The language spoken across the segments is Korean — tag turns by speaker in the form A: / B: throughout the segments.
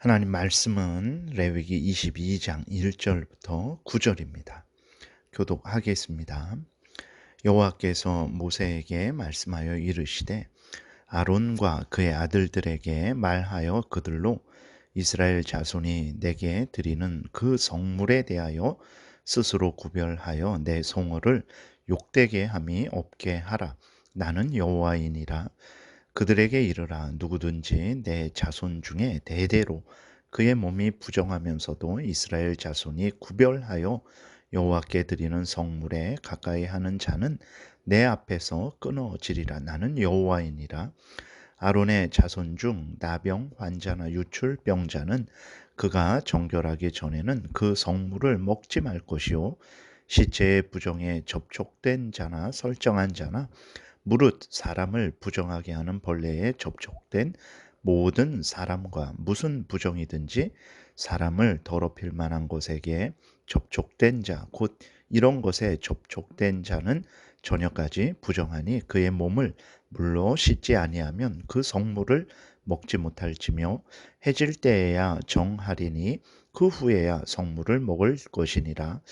A: 하나님 말씀은 레위기 22장 1절부터 9절입니다. 교독하겠습니다. 여호와께서 모세에게 말씀하여 이르시되 아론과 그의 아들들에게 말하여 그들로 이스라엘 자손이 내게 드리는 그 성물에 대하여 스스로 구별하여 내 성호를 욕되게 함이 없게 하라. 나는 여호와이니라. 그들에게 이르라. 누구든지 내 자손 중에 대대로 그의 몸이 부정하면서도 이스라엘 자손이 구별하여 여호와께 드리는 성물에 가까이 하는 자는 내 앞에서 끊어지리라. 나는 여호와이니라. 아론의 자손 중 나병 환자나 유출병자는 그가 정결하기 전에는 그 성물을 먹지 말 것이요 시체의 부정에 접촉된 자나 설정한 자나 무릇 사람을 부정하게 하는 벌레에 접촉된 모든 사람과 무슨 부정이든지 사람을 더럽힐 만한 것에게 접촉된 자, 곧 이런 것에 접촉된 자는 저녁까지 부정하니 그의 몸을 물로 씻지 아니하면 그 성물을 먹지 못할지며 해질 때에야 정하리니 그 후에야 성물을 먹을 것이니라.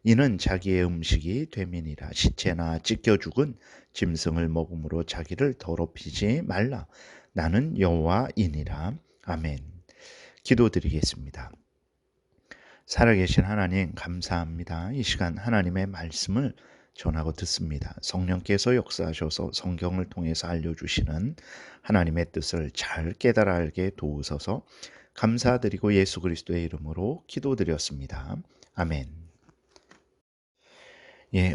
A: 이는 자기의 음식이 됨이니라. 시체나 찢겨 죽은 짐승을 먹음으로 자기를 더럽히지 말라. 나는 여호와이니라. 아멘. 기도드리겠습니다. 살아계신 하나님 감사합니다. 이 시간 하나님의 말씀을 전하고 듣습니다. 성령께서 역사하셔서 성경을 통해서 알려주시는 하나님의 뜻을 잘 깨달아 알게 도우소서. 감사드리고 예수 그리스도의 이름으로 기도드렸습니다. 아멘.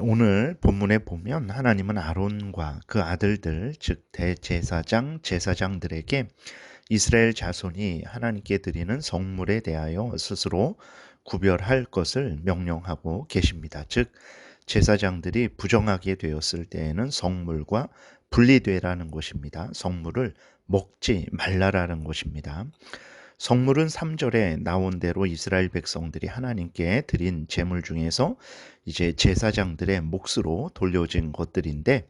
A: 오늘 본문에 보면 하나님은 아론과 그 아들들, 즉 대제사장, 제사장들에게 이스라엘 자손이 하나님께 드리는 성물에 대하여 스스로 구별할 것을 명령하고 계십니다. 즉 제사장들이 부정하게 되었을 때에는 성물과 분리되라는 것입니다. 성물을 먹지 말라라는 것입니다. 성물은 3절에 나온 대로 이스라엘 백성들이 하나님께 드린 제물 중에서 이제 제사장들의 몫으로 돌려진 것들인데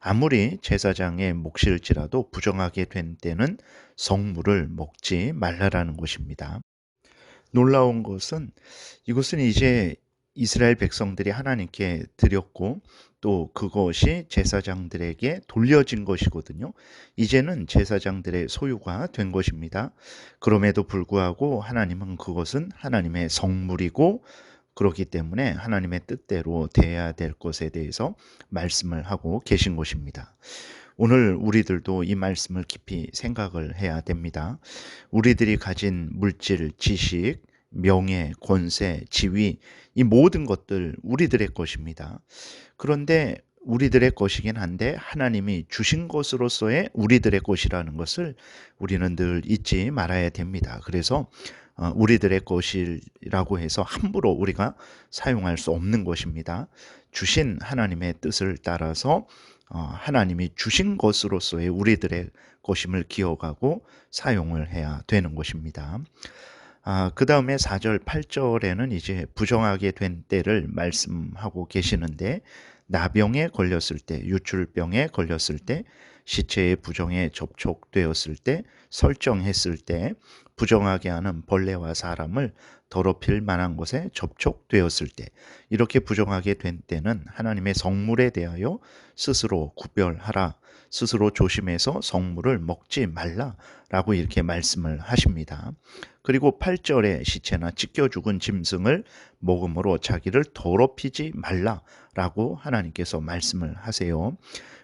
A: 아무리 제사장의 몫일지라도 부정하게 된 때는 성물을 먹지 말라라는 것입니다. 놀라운 것은 이것은 이제 이스라엘 백성들이 하나님께 드렸고 또 그것이 제사장들에게 돌려진 것이거든요. 이제는 제사장들의 소유가 된 것입니다. 그럼에도 불구하고 하나님은 그것은 하나님의 성물이고 그렇기 때문에 하나님의 뜻대로 대해야 될 것에 대해서 말씀을 하고 계신 것입니다. 오늘 우리들도 이 말씀을 깊이 생각을 해야 됩니다. 우리들이 가진 물질, 지식, 명예, 권세, 지위, 이 모든 것들 우리들의 것입니다. 그런데 우리들의 것이긴 한데 하나님이 주신 것으로서의 우리들의 것이라는 것을 우리는 늘 잊지 말아야 됩니다. 그래서 우리들의 것이라고 해서 함부로 우리가 사용할 수 없는 것입니다. 주신 하나님의 뜻을 따라서 하나님이 주신 것으로서의 우리들의 것임을 기억하고 사용을 해야 되는 것입니다. 그 다음에 4절, 8절에는 이제 부정하게 된 때를 말씀하고 계시는데 나병에 걸렸을 때, 유출병에 걸렸을 때, 시체의 부정에 접촉되었을 때, 설정했을 때, 부정하게 하는 벌레와 사람을 더럽힐 만한 것에 접촉되었을 때, 이렇게 부정하게 된 때는 하나님의 성물에 대하여 스스로 구별하라, 스스로 조심해서 성물을 먹지 말라라고 이렇게 말씀을 하십니다. 그리고 8절에 시체나 찢겨 죽은 짐승을 먹음으로 자기를 더럽히지 말라라고 하나님께서 말씀을 하세요.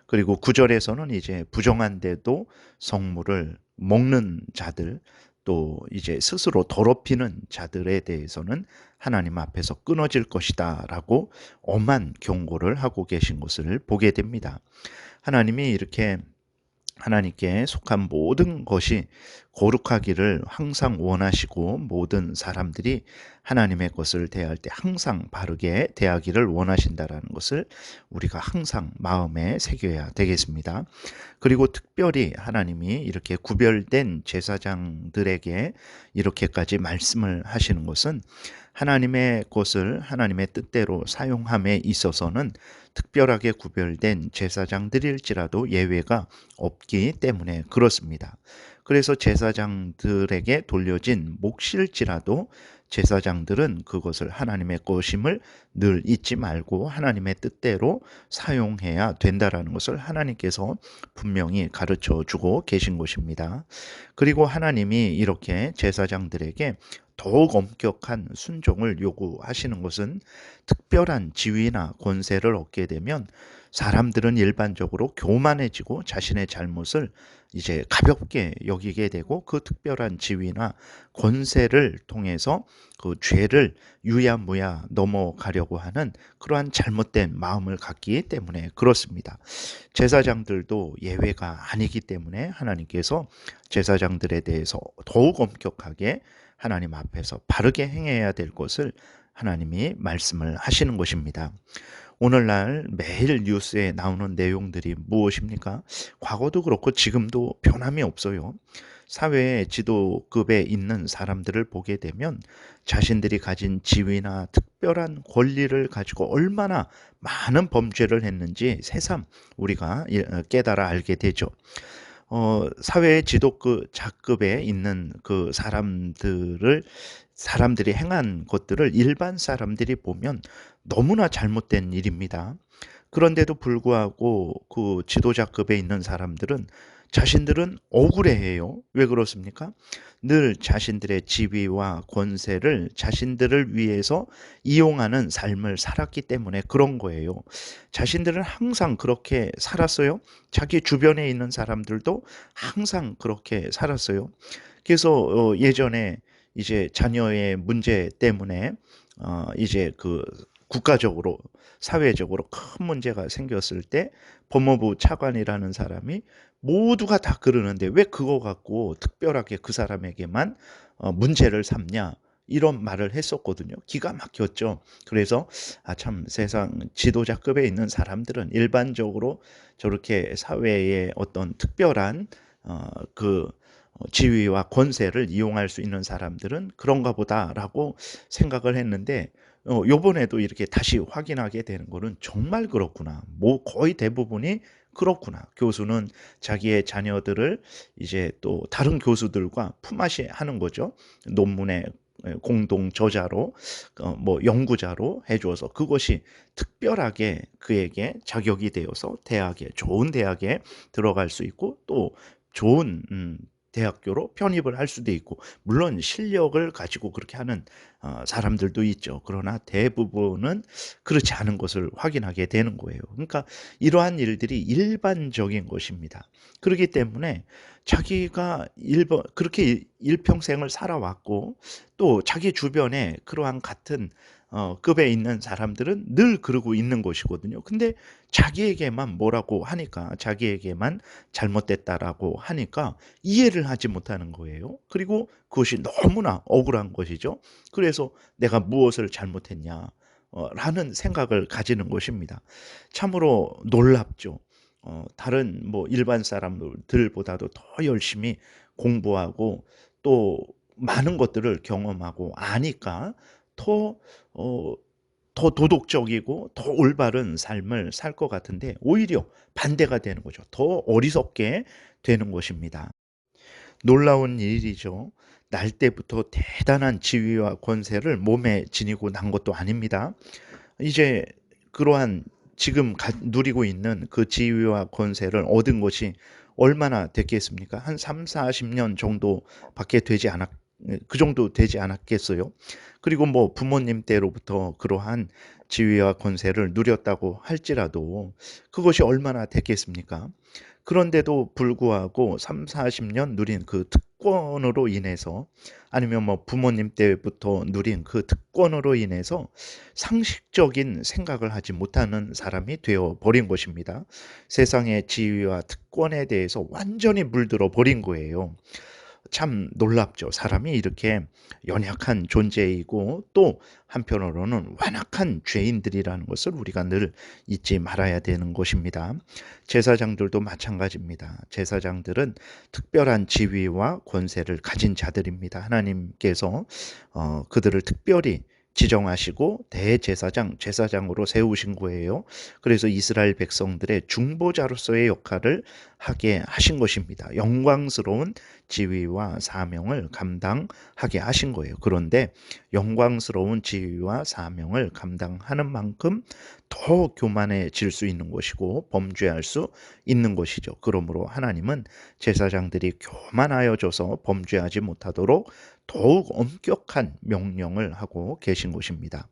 A: 그리고 9절에서는 이제 부정한데도 성물을 먹는 자들 또 이제 스스로 더럽히는 자들에 대해서는 하나님 앞에서 끊어질 것이다 라고 엄한 경고를 하고 계신 것을 보게 됩니다. 하나님이 이렇게 하나님께 속한 모든 것이 거룩하기를 항상 원하시고 모든 사람들이 하나님의 것을 대할 때 항상 바르게 대하기를 원하신다라는 것을 우리가 항상 마음에 새겨야 되겠습니다. 그리고 특별히 하나님이 이렇게 구별된 제사장들에게 이렇게까지 말씀을 하시는 것은 하나님의 것을 하나님의 뜻대로 사용함에 있어서는 특별하게 구별된 제사장들일지라도 예외가 없기 때문에 그렇습니다. 그래서 제사장들에게 돌려진 몫일지라도 제사장들은 그것을 하나님의 것임을 늘 잊지 말고 하나님의 뜻대로 사용해야 된다라는 것을 하나님께서 분명히 가르쳐 주고 계신 것입니다. 그리고 하나님이 이렇게 제사장들에게 더욱 엄격한 순종을 요구하시는 것은 특별한 지위나 권세를 얻게 되면 사람들은 일반적으로 교만해지고 자신의 잘못을 이제 가볍게 여기게 되고 그 특별한 지위나 권세를 통해서 그 죄를 유야무야 넘어가려고 하는 그러한 잘못된 마음을 갖기 때문에 그렇습니다. 제사장들도 예외가 아니기 때문에 하나님께서 제사장들에 대해서 더욱 엄격하게 하나님 앞에서 바르게 행해야 될 것을 하나님이 말씀을 하시는 것입니다. 오늘날 매일 뉴스에 나오는 내용들이 무엇입니까? 과거도 그렇고 지금도 변함이 없어요. 사회의 지도급에 있는 사람들을 보게 되면 자신들이 가진 지위나 특별한 권리를 가지고 얼마나 많은 범죄를 했는지 새삼 우리가 깨달아 알게 되죠. 사회의 지도급 자급에 있는 그 사람들이 행한 것들을 일반 사람들이 보면 너무나 잘못된 일입니다. 그런데도 불구하고 그 지도자급에 있는 사람들은 자신들은 억울해해요. 왜 그렇습니까? 늘 자신들의 지위와 권세를 자신들을 위해서 이용하는 삶을 살았기 때문에 그런 거예요. 자신들은 항상 그렇게 살았어요. 자기 주변에 있는 사람들도 항상 그렇게 살았어요. 그래서 예전에 이제 자녀의 문제 때문에 이제 그 국가적으로 사회적으로 큰 문제가 생겼을 때 법무부 차관이라는 사람이 모두가 다 그러는데 왜 그거 갖고 특별하게 그 사람에게만 문제를 삼냐 이런 말을 했었거든요. 기가 막혔죠. 그래서 참 세상 지도자급에 있는 사람들은 일반적으로 저렇게 사회의 어떤 특별한 그 지위와 권세를 이용할 수 있는 사람들은 그런가 보다라고 생각을 했는데 요번에도 이렇게 다시 확인하게 되는 거는 정말 그렇구나. 뭐 거의 대부분이 그렇구나. 교수는 자기의 자녀들을 이제 또 다른 교수들과 품앗이 하는 거죠. 논문의 공동 저자로 뭐 연구자로 해 주어서 그것이 특별하게 그에게 자격이 되어서 대학에 좋은 대학에 들어갈 수 있고 또 좋은 대학교로 편입을 할 수도 있고 물론 실력을 가지고 그렇게 하는 사람들도 있죠. 그러나 대부분은 그렇지 않은 것을 확인하게 되는 거예요. 그러니까 이러한 일들이 일반적인 것입니다. 그렇기 때문에 자기가 그렇게 일평생을 살아왔고 또 자기 주변에 그러한 같은 급에 있는 사람들은 늘 그러고 있는 것이거든요. 근데 자기에게만 뭐라고 하니까 자기에게만 잘못됐다라고 하니까 이해를 하지 못하는 거예요. 그리고 그것이 너무나 억울한 것이죠. 그래서 내가 무엇을 잘못했냐 라는 생각을 가지는 것입니다. 참으로 놀랍죠. 다른 뭐 일반 사람들보다도 더 열심히 공부하고 또 많은 것들을 경험하고 아니까 더 어 더 도덕적이고 더 올바른 삶을 살 것 같은데 오히려 반대가 되는 거죠. 더 어리석게 되는 것입니다. 놀라운 일이죠. 날 때부터 대단한 지위와 권세를 몸에 지니고 난 것도 아닙니다. 이제 그러한 지금 누리고 있는 그 지위와 권세를 얻은 것이 얼마나 됐겠습니까? 한 30-40년 정도밖에 되지 않았 그 정도 되지 않았겠어요? 그리고 뭐 부모님 때로부터 그러한 지위와 권세를 누렸다고 할지라도 그것이 얼마나 됐겠습니까? 그런데도 불구하고 30-40년 누린 그 특권으로 인해서 아니면 뭐 부모님 때부터 누린 그 특권으로 인해서 상식적인 생각을 하지 못하는 사람이 되어 버린 것입니다. 세상의 지위와 특권에 대해서 완전히 물들어 버린 거예요. 참 놀랍죠. 사람이 이렇게 연약한 존재이고 또 한편으로는 완악한 죄인들이라는 것을 우리가 늘 잊지 말아야 되는 것입니다. 제사장들도 마찬가지입니다. 제사장들은 특별한 지위와 권세를 가진 자들입니다. 하나님께서 그들을 특별히 지정하시고 대제사장, 제사장으로 세우신 거예요. 그래서 이스라엘 백성들의 중보자로서의 역할을 하게 하신 것입니다. 영광스러운 지위와 사명을 감당하게 하신 거예요. 그런데 영광스러운 지위와 사명을 감당하는 만큼 더 교만해질 수 있는 것이고 범죄할 수 있는 것이죠. 그러므로 하나님은 제사장들이 교만하여져서 범죄하지 못하도록 더욱 엄격한 명령을 하고 계신 것입니다.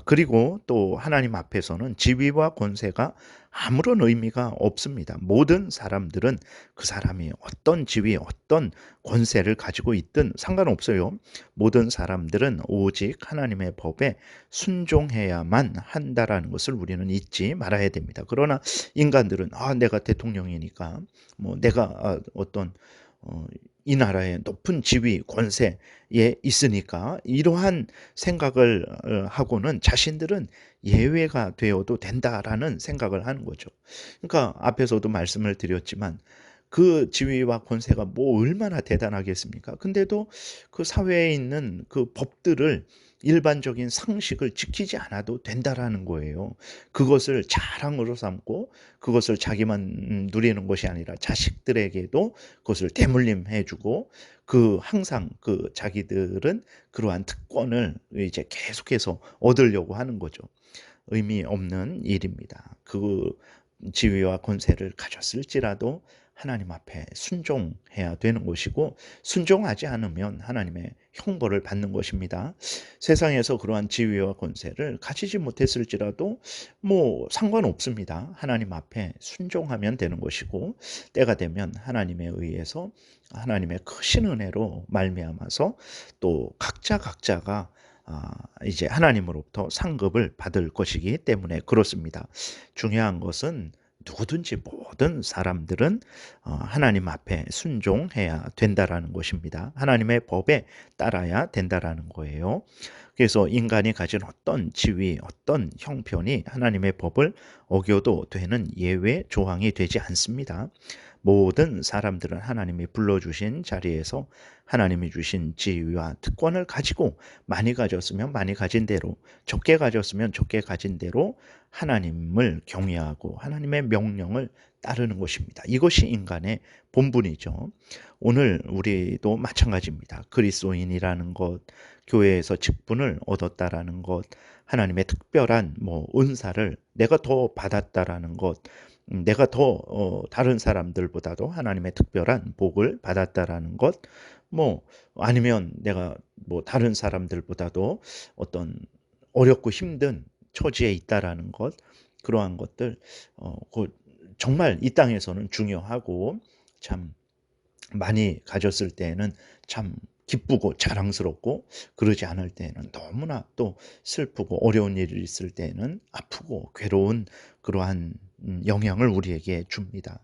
A: 그리고 또 하나님 앞에서는 지위와 권세가 아무런 의미가 없습니다. 모든 사람들은 그 사람이 어떤 지위, 어떤 권세를 가지고 있든 상관없어요. 모든 사람들은 오직 하나님의 법에 순종해야만 한다라는 것을 우리는 잊지 말아야 됩니다. 그러나 인간들은 내가 대통령이니까 내가 어떤 어, 이 나라의 높은 지위, 권세에 있으니까 이러한 생각을 하고는 자신들은 예외가 되어도 된다라는 생각을 하는 거죠. 그러니까 앞에서도 말씀을 드렸지만 그 지위와 권세가 뭐 얼마나 대단하겠습니까? 근데도 그 사회에 있는 그 법들을 일반적인 상식을 지키지 않아도 된다라는 거예요. 그것을 자랑으로 삼고 그것을 자기만 누리는 것이 아니라 자식들에게도 그것을 대물림해 주고 항상 자기들은 그러한 특권을 이제 계속해서 얻으려고 하는 거죠. 의미 없는 일입니다. 그 지위와 권세를 가졌을지라도 하나님 앞에 순종해야 되는 것이고 순종하지 않으면 하나님의 형벌을 받는 것입니다. 세상에서 그러한 지위와 권세를 가지지 못했을지라도 상관없습니다. 하나님 앞에 순종하면 되는 것이고 때가 되면 하나님에 의해서 하나님의 크신 은혜로 말미암아서 또 각자가 이제 하나님으로부터 상급을 받을 것이기 때문에 그렇습니다. 중요한 것은 누구든지 모든 사람들은 하나님 앞에 순종해야 된다라는 것입니다. 하나님의 법에 따라야 된다라는 거예요. 그래서 인간이 가진 어떤 지위, 어떤 형편이 하나님의 법을 어겨도 되는 예외 조항이 되지 않습니다. 모든 사람들은 하나님이 불러주신 자리에서 하나님이 주신 지위와 특권을 가지고 많이 가졌으면 많이 가진 대로, 적게 가졌으면 적게 가진 대로 하나님을 경외하고 하나님의 명령을 따르는 것입니다. 이것이 인간의 본분이죠. 오늘 우리도 마찬가지입니다. 그리스도인이라는 것, 교회에서 직분을 얻었다라는 것, 하나님의 특별한 은사를 내가 더 받았다라는 것, 내가 더 다른 사람들보다도 하나님의 특별한 복을 받았다라는 것, 아니면 내가 다른 사람들보다도 어떤 어렵고 힘든 처지에 있다라는 것, 그러한 것들 정말 이 땅에서는 중요하고 참 많이 가졌을 때에는 참 기쁘고 자랑스럽고 그러지 않을 때에는 너무나 또 슬프고 어려운 일이 있을 때에는 아프고 괴로운 그러한 영향을 우리에게 줍니다.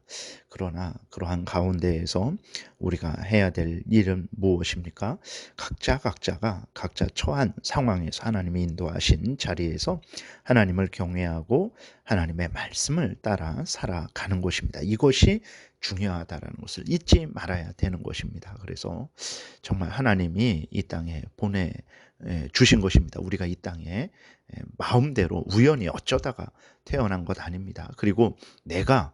A: 그러나 그러한 가운데에서 우리가 해야 될 일은 무엇입니까? 각자가 각자 처한 상황에서 하나님이 인도하신 자리에서 하나님을 경외하고 하나님의 말씀을 따라 살아가는 것입니다. 이것이 중요하다라는 것을 잊지 말아야 되는 것입니다. 그래서 정말 하나님이 이 땅에 보내 주신 것입니다. 우리가 이 땅에 마음대로 우연히 어쩌다가 태어난 것 아닙니다. 그리고 내가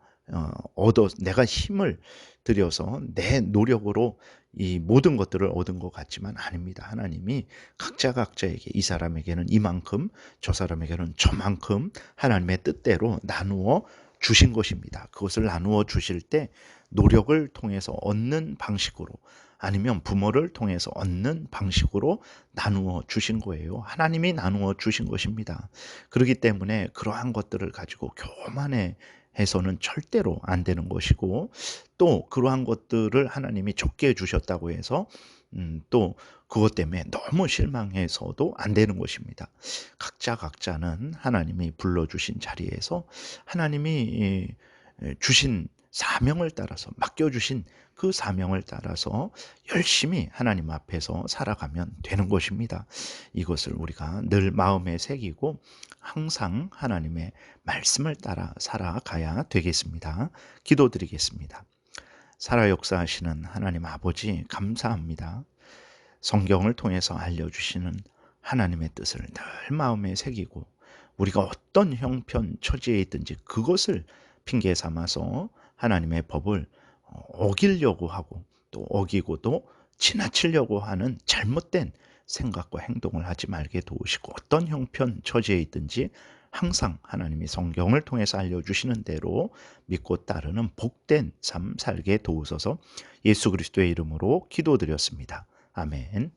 A: 힘을 들여서 내 노력으로 이 모든 것들을 얻은 것 같지만 아닙니다. 하나님이 각자에게 이 사람에게는 이만큼, 저 사람에게는 저만큼 하나님의 뜻대로 나누어 주신 것입니다. 그것을 나누어 주실 때 노력을 통해서 얻는 방식으로 아니면 부모를 통해서 얻는 방식으로 나누어 주신 거예요. 하나님이 나누어 주신 것입니다. 그렇기 때문에 그러한 것들을 가지고 교만해 해서는 절대로 안 되는 것이고 또 그러한 것들을 하나님이 적게 주셨다고 해서 또 그것 때문에 너무 실망해서도 안 되는 것입니다. 각자는 하나님이 불러주신 자리에서 하나님이 주신 사명을 따라서 맡겨주신 그 사명을 따라서 열심히 하나님 앞에서 살아가면 되는 것입니다. 이것을 우리가 늘 마음에 새기고 항상 하나님의 말씀을 따라 살아가야 되겠습니다. 기도드리겠습니다. 살아 역사하시는 하나님 아버지 감사합니다. 성경을 통해서 알려주시는 하나님의 뜻을 늘 마음에 새기고 우리가 어떤 형편 처지에 있든지 그것을 핑계 삼아서 하나님의 법을 어기려고 하고 또 어기고도 지나치려고 하는 잘못된 생각과 행동을 하지 말게 도우시고, 어떤 형편 처지에 있든지 항상 하나님이 성경을 통해서 알려주시는 대로 믿고 따르는 복된 삶 살게 도우소서. 예수 그리스도의 이름으로 기도드렸습니다. 아멘.